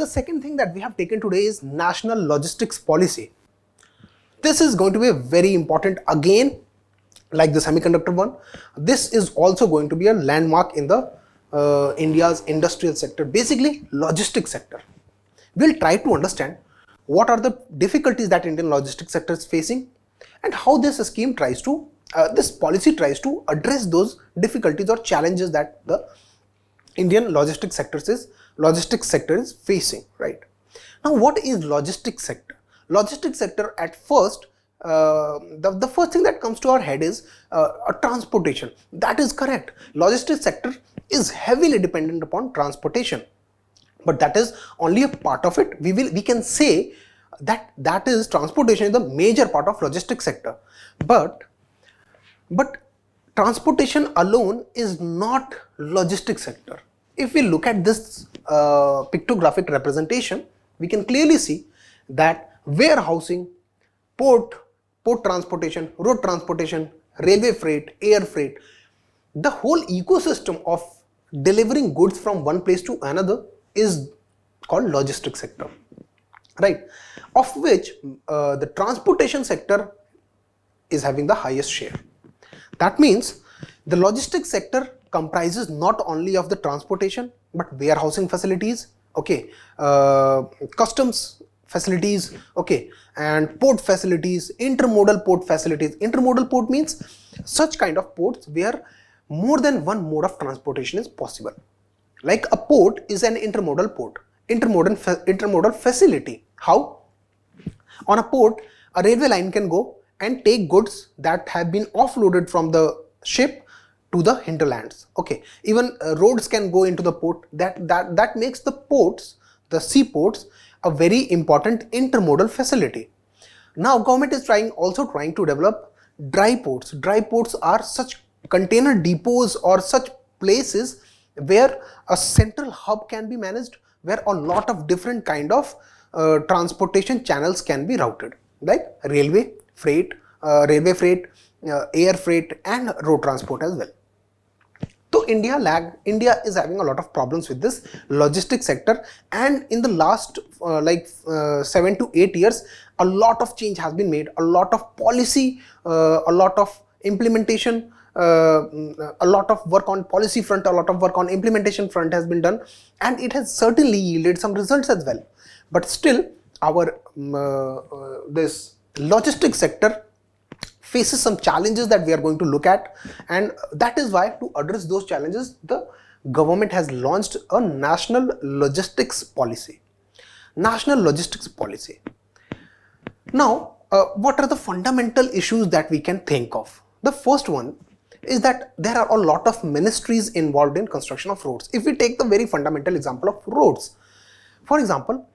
second thing that we have taken today is National Logistics Policy. This is going to be very important again, like the semiconductor one. This is also going to be a landmark in the India's industrial sector, basically logistics sector. We'll try to understand what are the difficulties that Indian logistics sector is facing and how this scheme tries to, this policy tries to address those difficulties or challenges that the Indian logistics sector is facing, right? Now, what is logistics sector? Logistics sector, at first, the first thing that comes to our head is a transportation. That is correct. Logistics sector is heavily dependent upon transportation, but that is only a part of it. We can say that is transportation is the major part of logistics sector, but transportation alone is not logistics sector. If we look at this pictographic representation, we can clearly see that warehousing, port transportation, road transportation, railway freight, air freight, the whole ecosystem of delivering goods from one place to another is called logistics sector, right? Of which the transportation sector is having the highest share. That means the logistics sector comprises not only of the transportation but warehousing facilities, okay, customs facilities, okay, and port facilities, intermodal port facilities. Intermodal port means such kind of ports where more than one mode of transportation is possible. Like a port is an intermodal port, intermodal facility. How? On a port, a railway line can go and take goods that have been offloaded from the ship to the hinterlands. Okay, even roads can go into the port. That makes the ports, the seaports, a very important intermodal facility. Now, government is also trying to develop dry ports. Dry ports are such container depots or such places where a central hub can be managed, where a lot of different kind of transportation channels can be routed, like railway freight, air freight, and road transport as well. So India is having a lot of problems with this logistics sector, and in the last 7 to 8 years, a lot of change has been made, a lot of policy, a lot of implementation, a lot of work on policy front, a lot of work on implementation front has been done, and it has certainly yielded some results as well. But still, our this logistics sector faces some challenges that we are going to look at, and that is why, to address those challenges, the government has launched a national logistics policy. National logistics policy. Now, what are the fundamental issues that we can think of? The first one is that there are a lot of ministries involved in construction of roads. If we take the very fundamental example of roads, for example,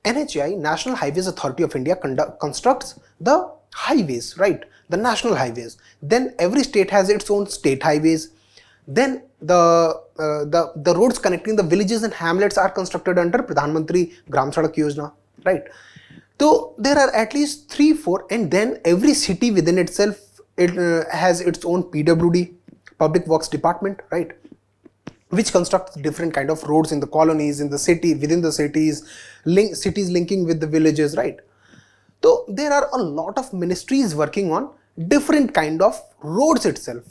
NHAI, National Highways Authority of India, constructs the highways, right? The national highways. Then every state has its own state highways. Then the roads connecting the villages and hamlets are constructed under Pradhan Mantri Gram Sadak Yojana, right? So there are at least 3-4, and then every city within itself, it has its own PWD, Public Works Department, right, which constructs different kind of roads in the colonies, in the city, within the cities, cities linking with the villages, right? So there are a lot of ministries working on different kind of roads itself.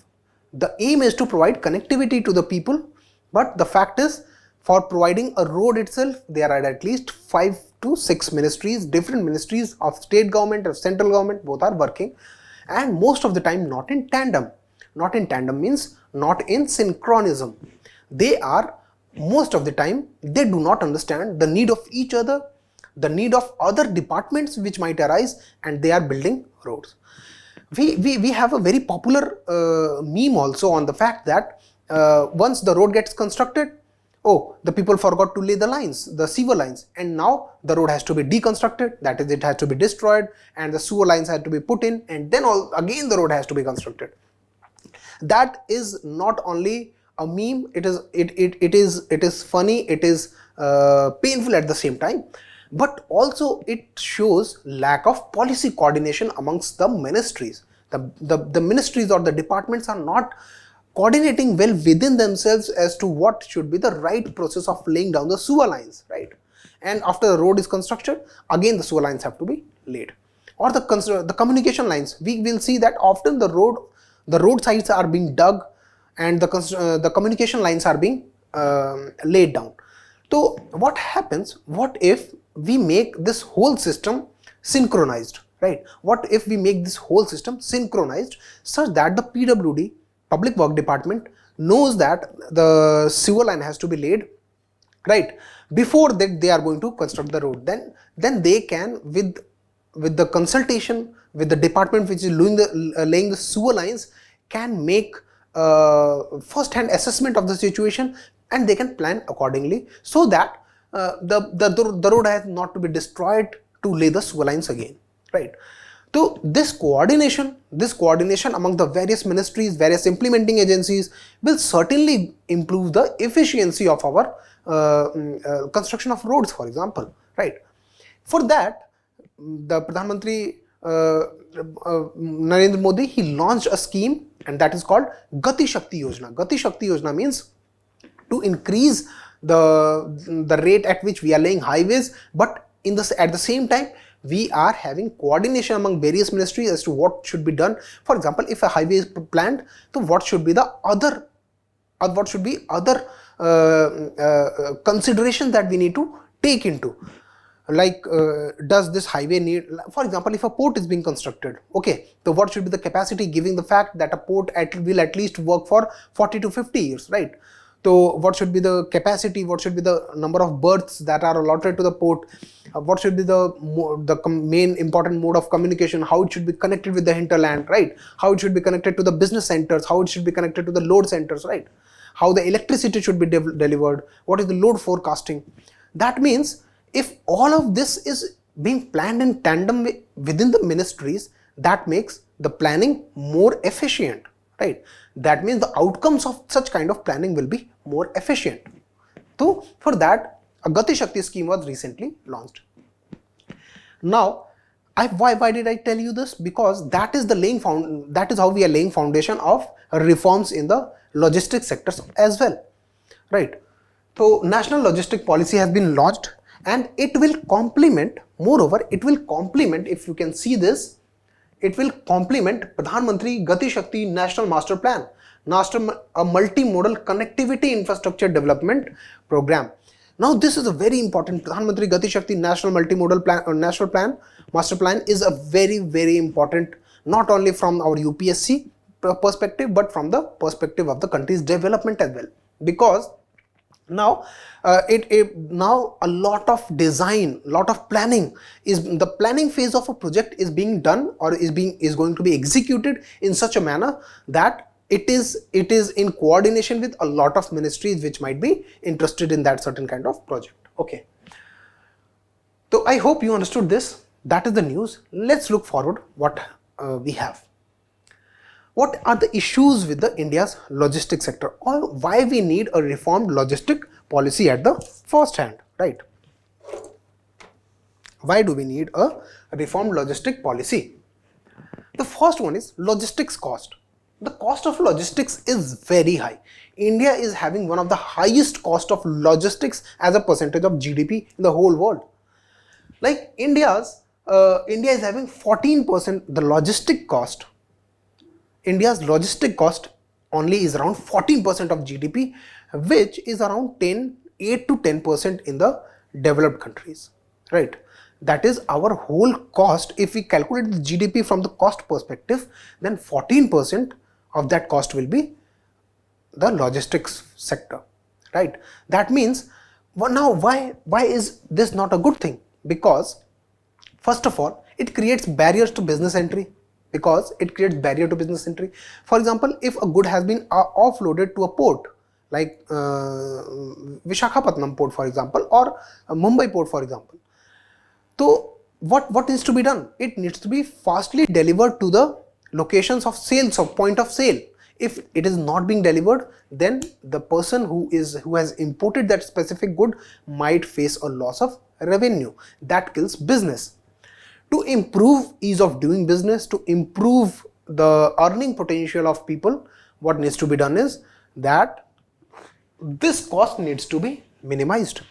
The aim is to provide connectivity to the people, but the fact is, for providing a road itself, there are at least 5 to 6 ministries, different ministries of state government or central government, both are working, and most of the time not in tandem. Not in tandem means not in synchronism. They are, most of the time, they do not understand the need of each other, the need of other departments which might arise, and they are building roads. We have a very popular meme also on the fact that once the road gets constructed, oh, the people forgot to lay the lines, the sewer lines, and now the road has to be deconstructed, that is, it has to be destroyed, and the sewer lines had to be put in, and then again the road has to be constructed. That is not only a meme, it is funny, it is painful at the same time, but also it shows lack of policy coordination amongst the ministries. The ministries or the departments are not coordinating well within themselves as to what should be the right process of laying down the sewer lines, right? and after the road is constructed, again the sewer lines have to be laid. Or the communication lines, we will see that often the road sides are being dug and the communication lines are being laid down. So what happens, what if we make this whole system synchronized, right? What if we make this whole system synchronized such that the PWD, Public Work Department, knows that the sewer line has to be laid, right, before that they are going to construct the road. Then they can, with the consultation with the department which is laying the sewer lines, can make first-hand assessment of the situation, and they can plan accordingly, so that the road has not to be destroyed to lay the sewer lines again, right? So this coordination among the various ministries, various implementing agencies will certainly improve the efficiency of our construction of roads, for example, right? For that, the Pradhan Mantri Narendra Modi, he launched a scheme, and that is called Gati Shakti Yojana. Gati Shakti Yojana means to increase the rate at which we are laying highways, but at the same time we are having coordination among various ministries as to what should be done. For example, if a highway is planned, so what should be other considerations that we need to take into, like does this highway need, for example, if a port is being constructed, okay, so what should be the capacity, giving the fact that a port will at least work for 40 to 50 years, right? So what should be the capacity, what should be the number of berths that are allotted to the port, what should be the main important mode of communication, how it should be connected with the hinterland, right? How it should be connected to the business centers, how it should be connected to the load centers, right? How the electricity should be delivered, what is the load forecasting. That means if all of this is being planned in tandem within the ministries, that makes the planning more efficient, right? That means the outcomes of such kind of planning will be more efficient. So for that, a Gati Shakti scheme was recently launched. Now, why did I tell you this? Because that is how we are laying foundation of reforms in the logistics sectors as well, right? So National Logistic Policy has been launched, and it will complement, moreover, it will complement, if you can see this, it will complement Pradhan Mantri Gati Shakti National Master Plan, a multimodal connectivity infrastructure development program. Now this is a very important, Pradhan Mantri Gati Shakti National Multimodal Plan or National Plan, Master Plan is a very important, not only from our UPSC perspective, but from the perspective of the country's development as well. Because now now a lot of design, lot of planning, the planning phase of a project is being done or is going to be executed in such a manner that it is in coordination with a lot of ministries which might be interested in that certain kind of project. Okay, so I hope you understood this. That is the news. Let's look forward what we have. What are the issues with the India's logistics sector, or why we need a reformed logistic policy at the first hand, right? Why do we need a reformed logistic policy? The first one is logistics cost. The cost of logistics is very high. India is having one of the highest cost of logistics as a percentage of GDP in the whole world. Like India is having 14%, the logistic cost. India's logistic cost only is around 14% of GDP, which is around 8 to 10% in the developed countries, right? That is our whole cost. If we calculate the GDP from the cost perspective, then 14% of that cost will be the logistics sector, right? That means, well, now why is this not a good thing? Because first of all, it creates barriers to business entry. For example, if a good has been offloaded to a port like Visakhapatnam port, for example, or Mumbai port, for example, so what needs to be done? It needs to be fastly delivered to the locations of sales, of point of sale. If it is not being delivered, then the person who has imported that specific good might face a loss of revenue. That kills business. To improve ease of doing business, to improve the earning potential of people, what needs to be done is that this cost needs to be minimized.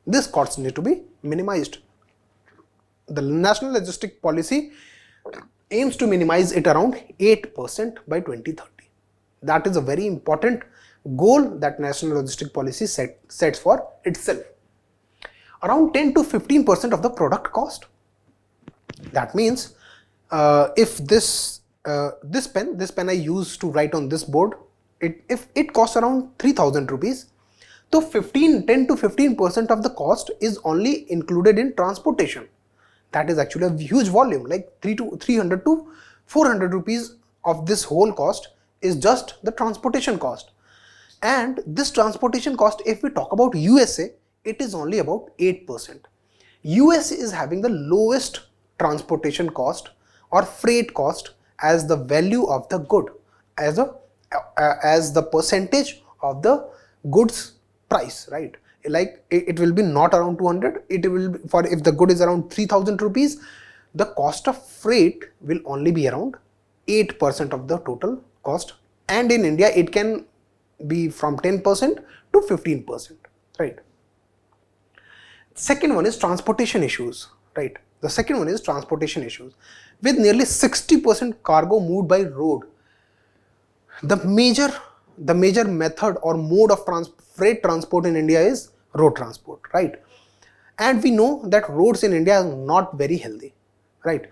This cost need to be minimized. The National Logistic Policy aims to minimize it around 8% by 2030. That is a very important goal that National Logistic Policy sets for itself. Around 10 to 15% of the product cost. That means if this pen I use to write on this board, if it costs around 3,000 rupees, so 10 to 15% of the cost is only included in transportation. That is actually a huge volume, like 300 to 400 rupees of this whole cost is just the transportation cost. And this transportation cost, if we talk about USA, it is only about 8%. US is having the lowest transportation cost or freight cost as the value of the good, as the percentage of the goods price, right? Like it will be not around 200, it will be, for if the good is around 3,000 rupees, the cost of freight will only be around 8% of the total cost, and in India it can be from 10% to 15%, right? Second one is transportation issues, right? The second one is transportation issues. With nearly 60% cargo moved by road, the major method or mode of freight transport in India is road transport, right? And we know that roads in India are not very healthy, right?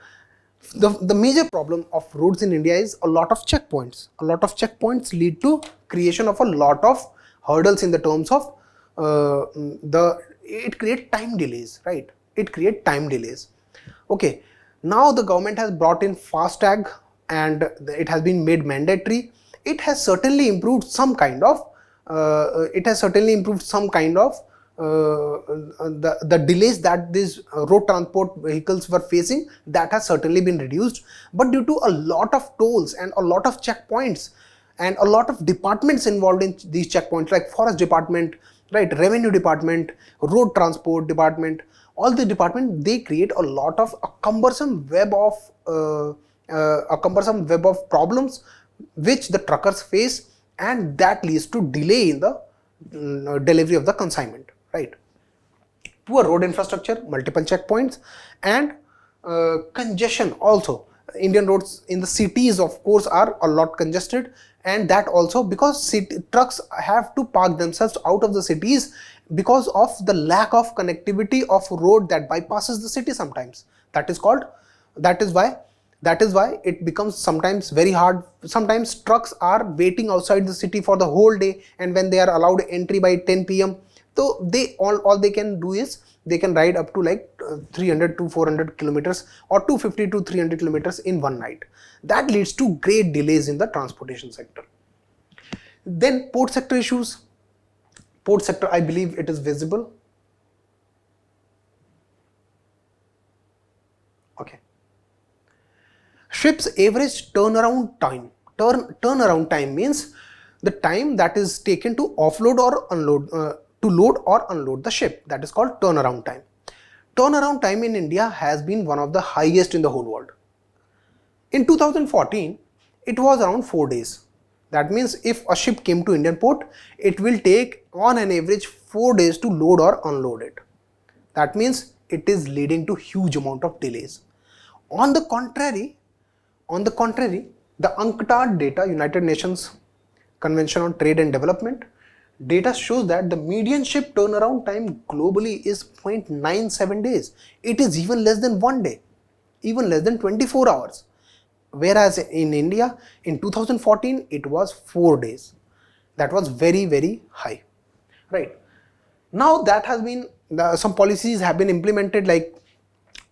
The major problem of roads in India is a lot of checkpoints. A lot of checkpoints lead to creation of a lot of hurdles in the terms of it creates time delays, right? It creates time delays. Okay, now the government has brought in FASTag and it has been made mandatory. It has certainly improved some kind of the delays that these road transport vehicles were facing, that has certainly been reduced. But due to a lot of tolls and a lot of checkpoints and a lot of departments involved in these checkpoints, like forest department, right, revenue department, road transport department, all the department, they create a lot of a cumbersome web of problems which the truckers face, and that leads to delay in the delivery of the consignment, right? Poor road infrastructure, multiple checkpoints, and congestion also. Indian roads in the cities, of course, are a lot congested, and that also because trucks have to park themselves out of the cities because of the lack of connectivity of road that bypasses the city sometimes. That is why it becomes sometimes very hard. Sometimes trucks are waiting outside the city for the whole day, and when they are allowed entry by 10 p.m, so all they can do is they can ride up to like 300 to 400 kilometers or 250 to 300 kilometers in one night. That leads to great delays in the transportation sector. Then port sector issues. Port sector, I believe it is visible. Okay. Ships average turnaround time. Turnaround time means the time that is taken to offload or unload, to load or unload the ship. That is called turnaround time. Turnaround time in India has been one of the highest in the whole world. In 2014, it was around 4 days. That means if a ship came to Indian port, it will take on an average 4 days to load or unload it. That means it is leading to huge amount of delays. On the contrary, the UNCTAD data, United Nations Convention on Trade and Development, data shows that the median ship turnaround time globally is 0.97 days. It is even less than 1 day, even less than 24 hours. Whereas in India, in 2014, it was 4 days. That was very, very high, right? Now that has been, some policies have been implemented, like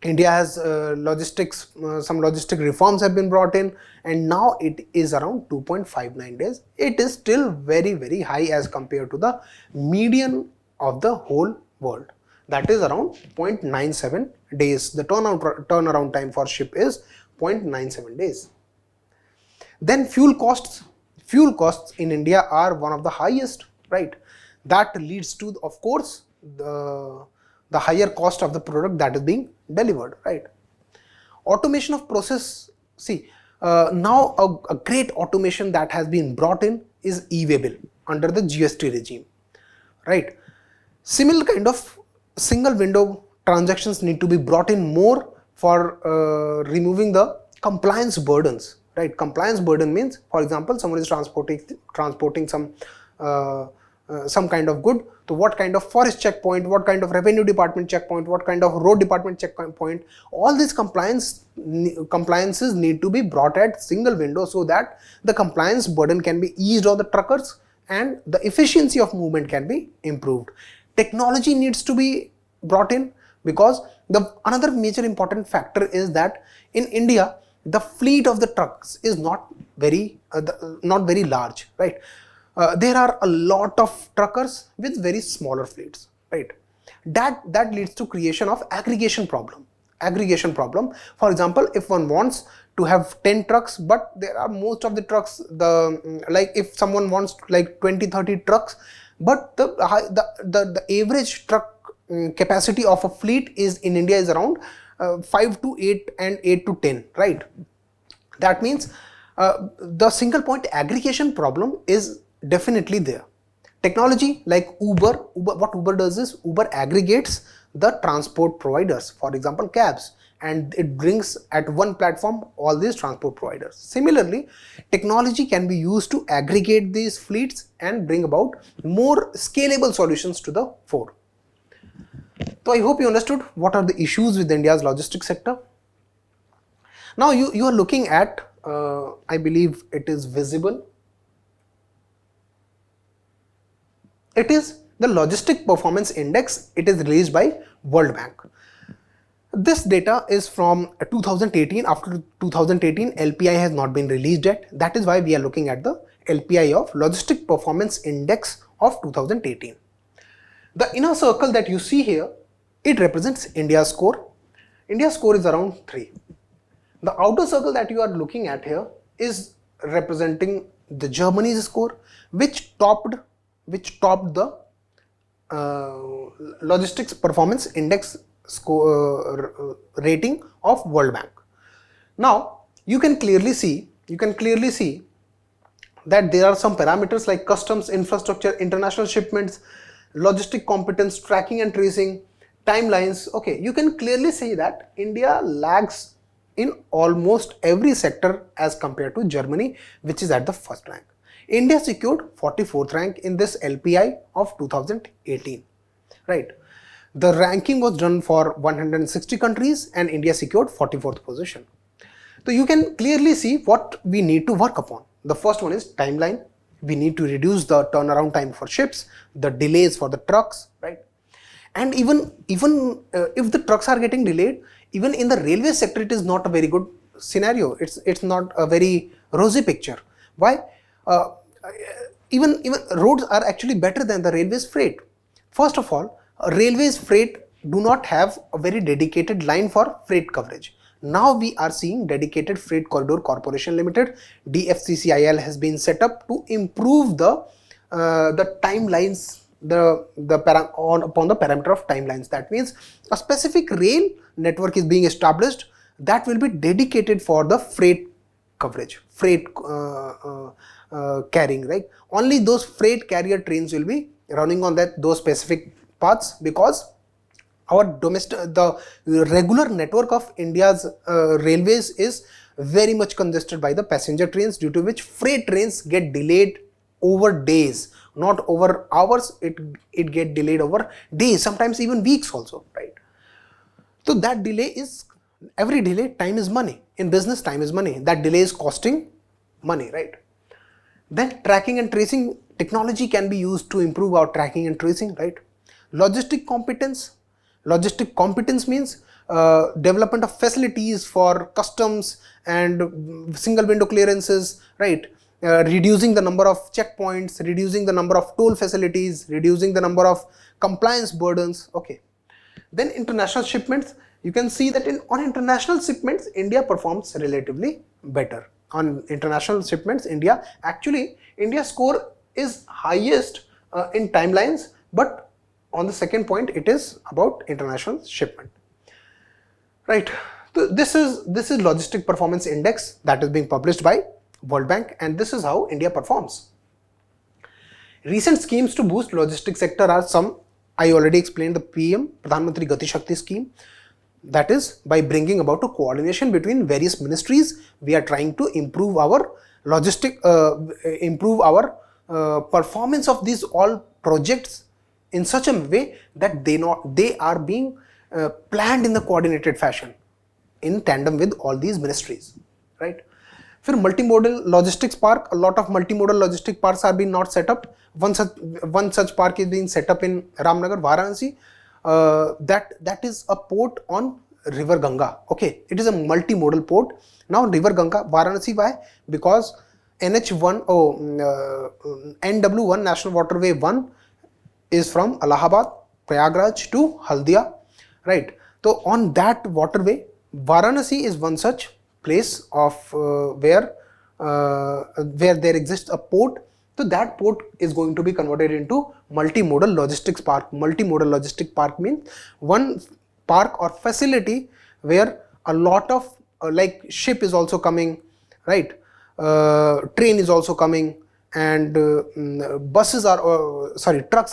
India has some logistic reforms have been brought in, and now it is around 2.59 days. It is still very, very high as compared to the median of the whole world. That is around 0.97 days. The turnaround time for ship is 0.97 days. Then fuel costs. Fuel costs in India are one of the highest, right? That leads to, of course, the higher cost of the product that is being delivered, right? Automation of process. See, now a great automation that has been brought in is e-way bill under the GST regime, right? Similar kind of single window transactions need to be brought in more for removing the compliance burdens, right? Compliance burden means, for example, someone is transporting some kind of good. So what kind of forest checkpoint, what kind of revenue department checkpoint, what kind of road department checkpoint, all these compliances need to be brought at single window so that the compliance burden can be eased on the truckers and the efficiency of movement can be improved. Technology needs to be brought in, because another major important factor is that in India the fleet of the trucks is not very large, right? There are a lot of truckers with very smaller fleets, right? That leads to creation of aggregation problem. For example, if one wants to have 10 trucks, but there are most of the trucks, like if someone wants like 20-30 trucks, but the average truck capacity of a fleet is in India is around 5 to 8 and 8 to 10, right? That means the single point aggregation problem is definitely there. Technology like Uber, what Uber does is Uber aggregates the transport providers, for example cabs, and it brings at one platform all these transport providers. Similarly, technology can be used to aggregate these fleets and bring about more scalable solutions to the fore. So I hope you understood what are the issues with India's logistics sector. Now you are looking at, I believe it is visible, it is the Logistic Performance Index. It is released by World Bank. This data is from 2018. After 2018, LPI has not been released yet. That is why we are looking at the LPI of Logistic Performance Index of 2018. The inner circle that you see here, it represents India's score. India's score is around 3. The outer circle that you are looking at here is representing the Germany's score, which topped the Logistics Performance Index score rating of World Bank. Now you can clearly see that there are some parameters like customs, infrastructure, international shipments, logistic competence, tracking and tracing, timelines. Okay, you can clearly see that India lags in almost every sector as compared to Germany, which is at the first rank. India secured 44th rank in this LPI of 2018, right? The ranking was done for 160 countries and India secured 44th position. So you can clearly see what we need to work upon. The first one is timeline. We need to reduce the turnaround time for ships, the delays for the trucks, right? And even if the trucks are getting delayed, even in the railway sector, it is not a very good scenario. It's not a very rosy picture. Why? Even roads are actually better than the railways freight. First of all, railways freight do not have a very dedicated line for freight coverage. Now we are seeing Dedicated Freight Corridor Corporation Limited, DFCCIL, has been set up to improve the timelines, upon the parameter of timelines. That means a specific rail network is being established that will be dedicated for the freight coverage, freight carrying, right? Only those freight carrier trains will be running on those specific paths, because the regular network of India's railways is very much congested by the passenger trains, due to which freight trains get delayed over days, not over hours. It get delayed over days, sometimes even weeks also, right? So that delay is, every delay, time is money. In business, time is money. That delay is costing money, right? Then tracking and tracing technology can be used to improve our tracking and tracing, right? Logistic competence. Logistic competence means development of facilities for customs and single window clearances, right? Reducing the number of checkpoints, reducing the number of toll facilities, reducing the number of compliance burdens. Okay. Then international shipments. You can see that on international shipments, India performs relatively better. On international shipments, India's score is highest in timelines, but on the second point, it is about international shipment, right? So this is Logistic Performance Index that is being published by World Bank, and this is how India performs. Recent schemes to boost logistics sector are some I already explained the PM, Pradhan Mantri Gati Shakti scheme. That is, by bringing about a coordination between various ministries, we are trying to improve our performance of these all projects in such a way that they are being planned in the coordinated fashion in tandem with all these ministries, right? फिर multimodal logistics park, a lot of multimodal logistic parks are being not set up. One such park is being set up in Ramnagar, Varanasi. That is a port on river Ganga. Okay, it is a multimodal port. Now river Ganga, Varanasi, why? Because NH1 NW1 National Waterway 1 is from Allahabad, Prayagraj to Haldia, right? So on that waterway, Varanasi is one such place of where there exists a port. So that port is going to be converted into multimodal logistics park. Multimodal logistic park means one park or facility where a lot of like ship is also coming, right? Train is also coming, and trucks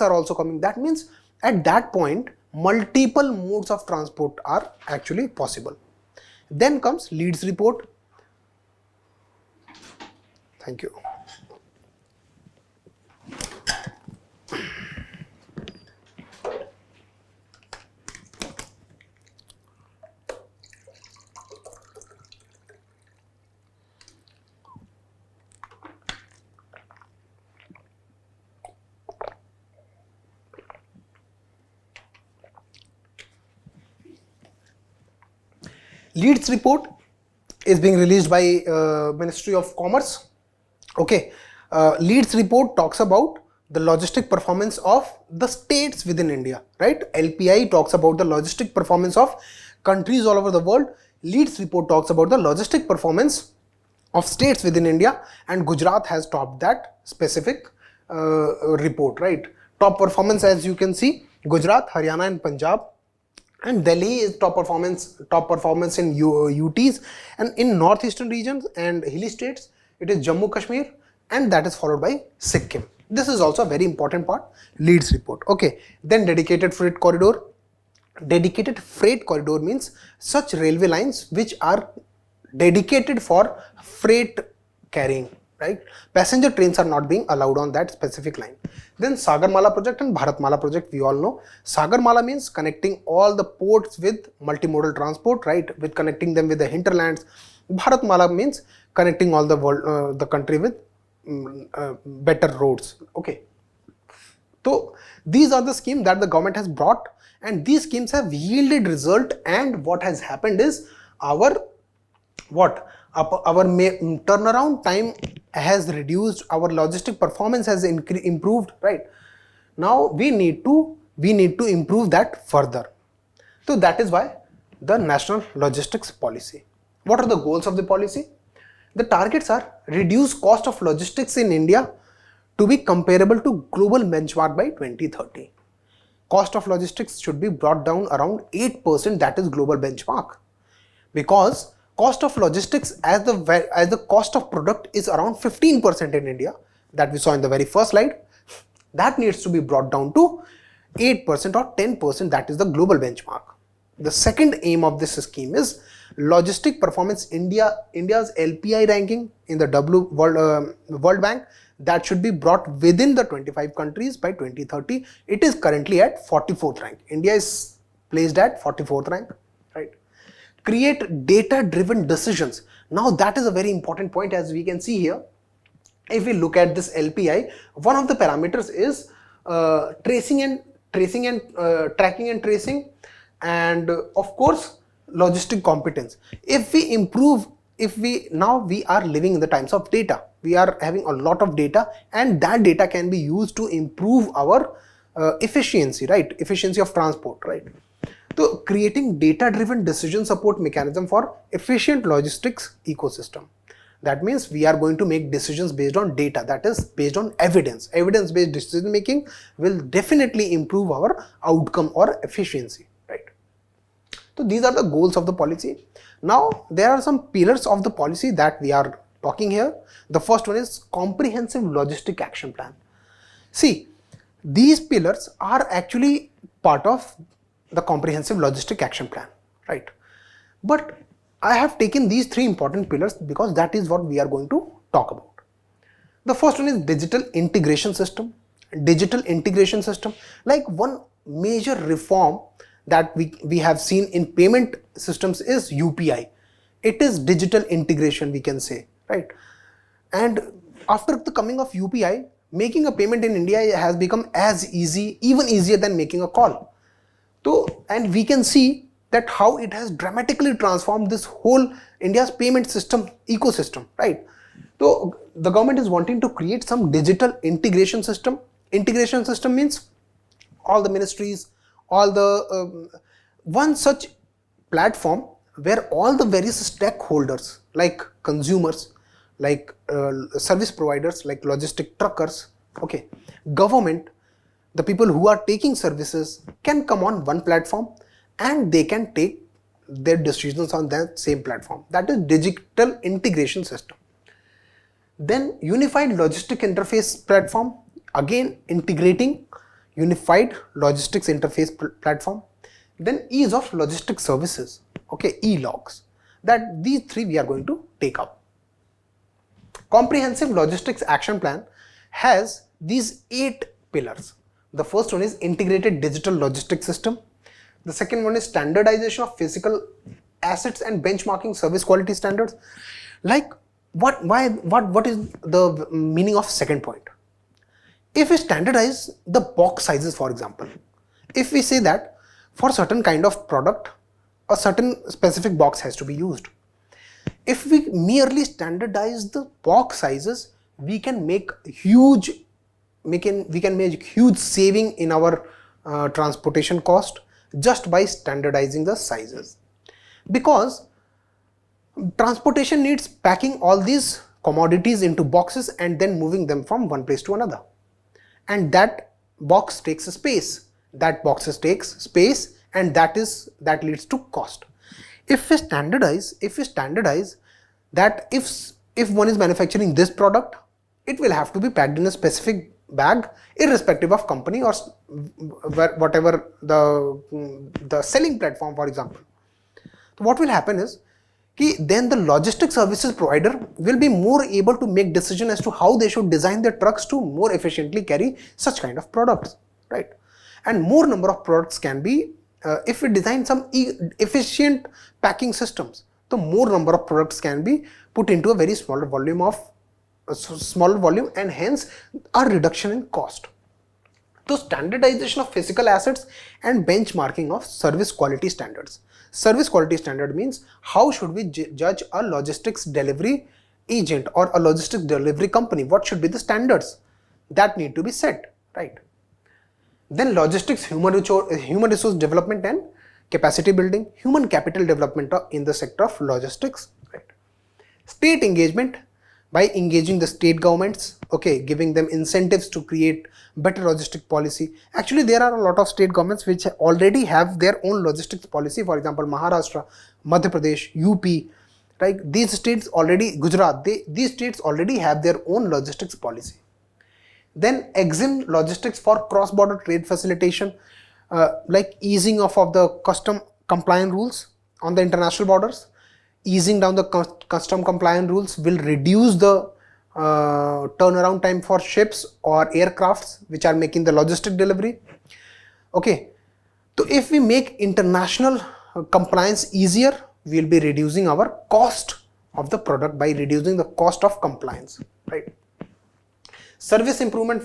are also coming. That means at that point multiple modes of transport are actually possible. Then comes Leeds report. Thank you. Leeds report is being released by Ministry of Commerce. Okay, Leeds report talks about the logistic performance of the states within India, right? LPI talks about the logistic performance of countries all over the world. Leeds report talks about the logistic performance of states within India, and Gujarat has topped that specific report, right? Top performance, as you can see, Gujarat, Haryana and Punjab. And Delhi is top performance in UTs, and in northeastern regions and hilly states it is Jammu Kashmir, and that is followed by Sikkim. This is also a very important part, Leeds report. Okay, then dedicated freight corridor. Dedicated freight corridor means such railway lines which are dedicated for freight carrying, right? Passenger trains are not being allowed on that specific line. Then Sagarmala project and Bharatmala project, we all know. Sagarmala means connecting all the ports with multimodal transport, right? With connecting them with the hinterlands. Bharatmala means connecting all the world, the country with better roads. Okay. So these are the schemes that the government has brought, and these schemes have yielded result. And what has happened is our turnaround time has reduced, our logistic performance has improved, right? Now we need to improve that further. So that is why the National Logistics Policy. What are the goals of the policy? The targets are reduce cost of logistics in India to be comparable to global benchmark by 2030. Cost of logistics should be brought down around 8%, that is global benchmark, because cost of logistics as the cost of product is around 15% in India, that we saw in the very first slide. That needs to be brought down to 8% or 10%, that is the global benchmark. The second aim of this scheme is Logistic Performance India's LPI ranking in the World Bank, that should be brought within the 25 countries by 2030. It is currently at 44th rank. India is placed at 44th rank, right? Create data-driven decisions. Now that is a very important point, as we can see here. If we look at this LPI, one of the parameters is tracking and tracing, and of course logistic competence. Now we are living in the times of data. We are having a lot of data, and that data can be used to improve our efficiency, right? Efficiency of transport, right? So creating data-driven decision support mechanism for efficient logistics ecosystem. That means we are going to make decisions based on data, that is based on evidence. Evidence-based decision making will definitely improve our outcome or efficiency, right? So these are the goals of the policy. Now there are some pillars of the policy that we are talking here. The first one is comprehensive logistic action plan. See, these pillars are actually part of the comprehensive logistic action plan, right? But I have taken these three important pillars because that is what we are going to talk about. The first one is digital integration system. Digital integration system, like one major reform that we have seen in payment systems is UPI. It is digital integration, we can say, right? And after the coming of UPI, making a payment in India has become as easy, even easier than making a call. So, and we can see that how it has dramatically transformed this whole India's payment system ecosystem, right? So the government is wanting to create some digital integration system. Integration system means all the ministries, all the one such platform where all the various stakeholders like consumers, like service providers, like logistic truckers, okay, government, the people who are taking services can come on one platform and they can take their decisions on that same platform. That is digital integration system. Then unified logistic interface platform, again integrating unified logistics interface platform. Then ease of logistic services, okay, e-logs. That these three we are going to take up. Comprehensive logistics action plan has these 8 pillars. The first one is integrated digital logistics system. The second one is standardization of physical assets and benchmarking service quality standards. Like what is the meaning of second point? If we standardize the box sizes, for example, if we say that for certain kind of product, a certain specific box has to be used. If we merely standardize the box sizes, we can make huge saving in our transportation cost just by standardizing the sizes, because transportation needs packing all these commodities into boxes and then moving them from one place to another, and that box takes space, and that leads to cost. If we standardize that if one is manufacturing this product, it will have to be packed in a specific bag irrespective of company or whatever the selling platform, for example. So what will happen is then the logistics services provider will be more able to make decision as to how they should design their trucks to more efficiently carry such kind of products, right? And more number of products can be if we design some efficient packing systems, the more number of products can be put into a very smaller volume and hence a reduction in cost. So standardization of physical assets and benchmarking of service quality standards. Service quality standard means how should we judge a logistics delivery agent or a logistics delivery company? What should be the standards that need to be set, right? Then logistics, human resource development and capacity building, human capital development in the sector of logistics, right? State engagement, by engaging the state governments, okay, giving them incentives to create better logistic policy. Actually, there are a lot of state governments which already have their own logistics policy. For example, Maharashtra, Madhya Pradesh, UP, right? These states already, Gujarat, these states already have their own logistics policy. Then EXIM logistics for cross-border trade facilitation, like easing off of the custom compliant rules on the international borders. Easing down the custom compliant rules will reduce the turnaround time for ships or aircrafts which are making the logistic delivery. Okay, so if we make international compliance easier, we will be reducing our cost of the product by reducing the cost of compliance, right? Service improvement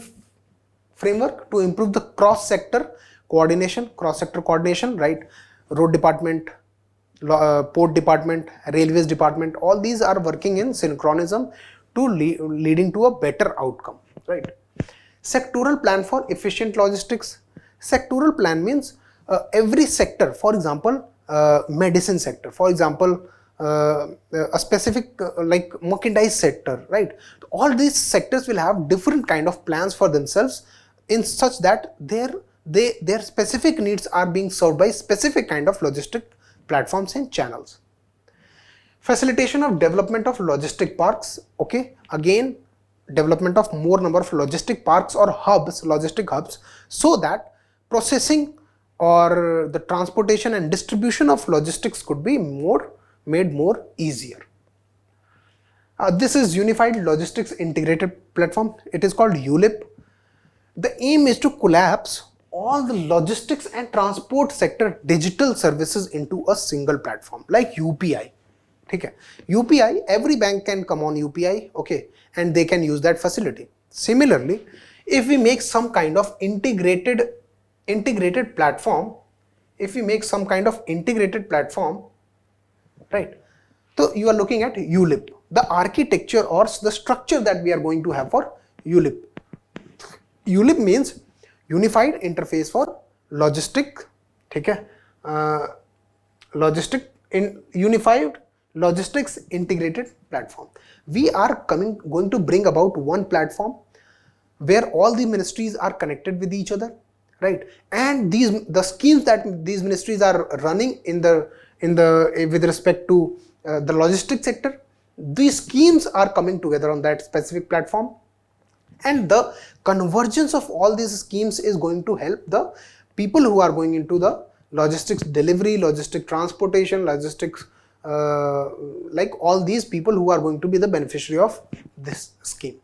framework to improve the cross-sector coordination, right? Road department, port department, railways department, all these are working in synchronism to leading to a better outcome, right? Sectoral plan for efficient logistics. Sectoral plan means every sector, for example, medicine sector, for example, a specific like merchandise sector, right? All these sectors will have different kind of plans for themselves in such that their specific needs are being served by specific kind of logistic platforms and channels. Facilitation of development of logistic parks, okay, again development of more number of logistic parks or hubs, logistic hubs, so that processing or the transportation and distribution of logistics could be made more easier. This is Unified Logistics Integrated Platform. It is called ULIP. The aim is to collapse all the logistics and transport sector digital services into a single platform like UPI. Okay. UPI, every bank can come on UPI, okay, and they can use that facility. Similarly, if we make some kind of integrated platform, right? So you are looking at ULIP, the architecture or the structure that we are going to have for ULIP. ULIP means Unified Interface for Logistic, okay? Unified Logistics Integrated Platform. We are going to bring about one platform where all the ministries are connected with each other, right? And the schemes that these ministries are running with respect to the logistics sector, these schemes are coming together on that specific platform, and the convergence of all these schemes is going to help the people who are going into the logistics delivery, logistic transportation, logistics, like all these people who are going to be the beneficiary of this scheme.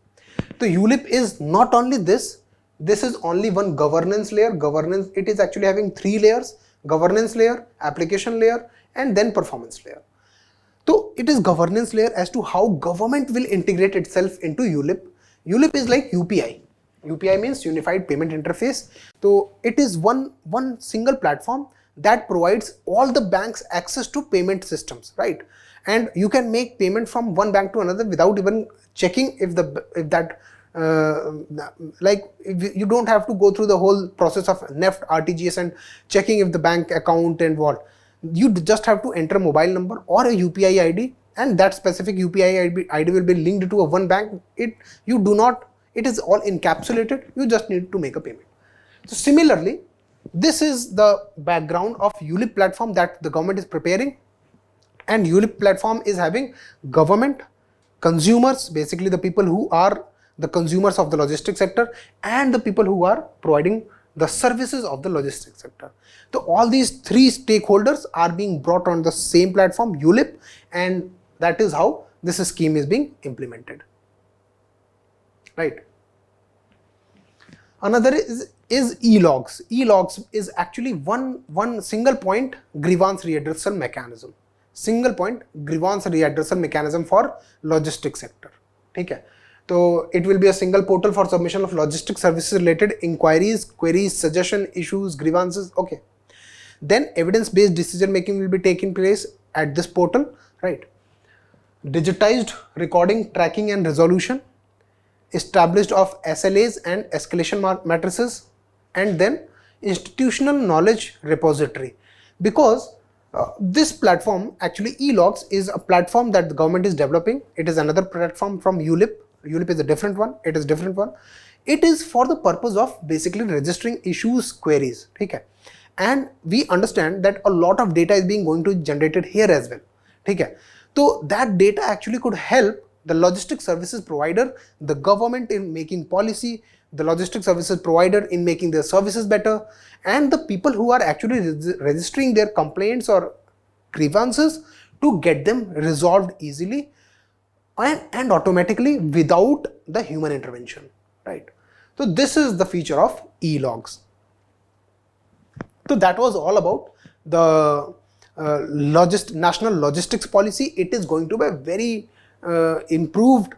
So ULIP is not only this is only one governance layer. Governance, it is actually having 3 layers: governance layer, application layer, and then performance layer. So it is governance layer as to how government will integrate itself into ULIP. ULIP is like UPI. UPI means Unified Payment Interface. So it is one single platform that provides all the banks access to payment systems, right? And you can make payment from one bank to another without even checking if you don't have to go through the whole process of NEFT, RTGS and checking if the bank account and what. You just have to enter a mobile number or a UPI ID, and that specific UPI ID will be linked to a one bank. It is all encapsulated. You just need to make a payment. So similarly, this is the background of ULIP platform that the government is preparing, and ULIP platform is having government, consumers, basically the people who are the consumers of the logistics sector, and the people who are providing the services of the logistics sector. So all these 3 stakeholders are being brought on the same platform, ULIP, and that is how this scheme is being implemented, right? Another is e-logs. E-logs is actually one single point grievance redressal mechanism. Single point grievance redressal mechanism for logistics sector. Okay. So it will be a single portal for submission of logistic services related inquiries, queries, suggestion, issues, grievances. Okay. Then evidence-based decision making will be taking place at this portal, right? Digitized recording, tracking and resolution, established of SLAs and escalation matrices, and then institutional knowledge repository. Because this platform, actually e-logs, is a platform that the government is developing. It is another platform from ULIP. ULIP is a different one. It is different one. It is for the purpose of basically registering issues, queries. Okay. And we understand that a lot of data is being going to be generated here as well. Okay. So that data actually could help the logistic services provider, the government in making policy, the logistic services provider in making their services better, and the people who are actually registering their complaints or grievances to get them resolved easily and automatically without the human intervention, right? So this is the feature of e-logs. So that was all about the national logistics policy. It is going to be very improved.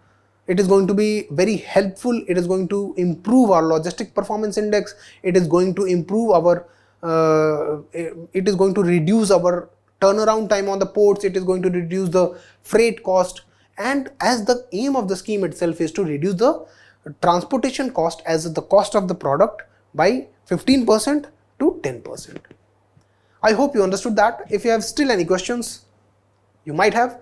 It is going to be very helpful. It is going to improve our logistic performance index. It is going to improve our it is going to reduce our turnaround time on the ports. It is going to reduce the freight cost, and as the aim of the scheme itself is to reduce the transportation cost as the cost of the product by 15% to 10%. I hope you understood that. If you have still any questions, you might have,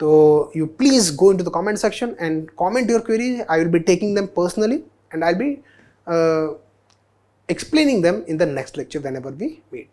so you please go into the comment section and comment your query. I will be taking them personally and I'll be explaining them in the next lecture whenever we meet.